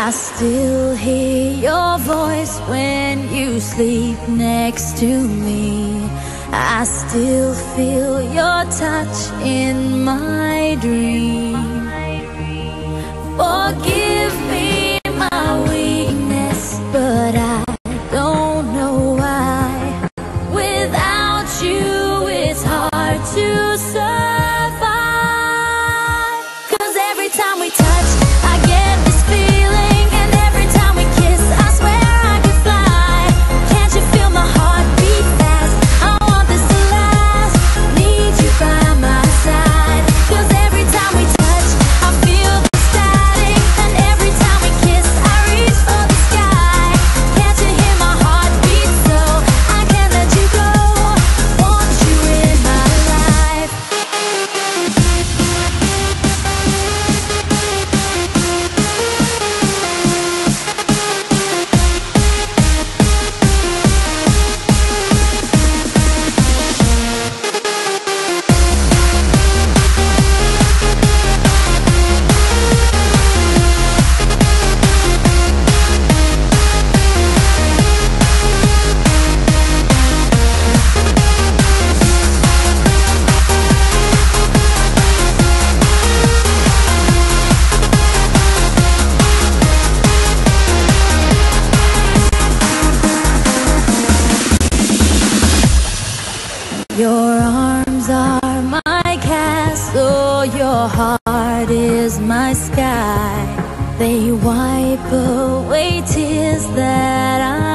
I still hear your voice when you sleep next to me. I still feel your touch in my dream. Forgive me my weakness, but I don't know why. Without you, it's hard to survive. 'Cause every time we touch, I get this feeling, and every time we kiss, I swear I could fly. Can't you feel my heart beat fast? I want this to last. Need you by my side. 'Cause every time we touch, I feel the static, and every time we kiss, I reach for the sky. Can't you hear my heart beat? So I can't let you go. Want you in my life. Your arms are my castle, your heart is my sky. They wipe away tears that I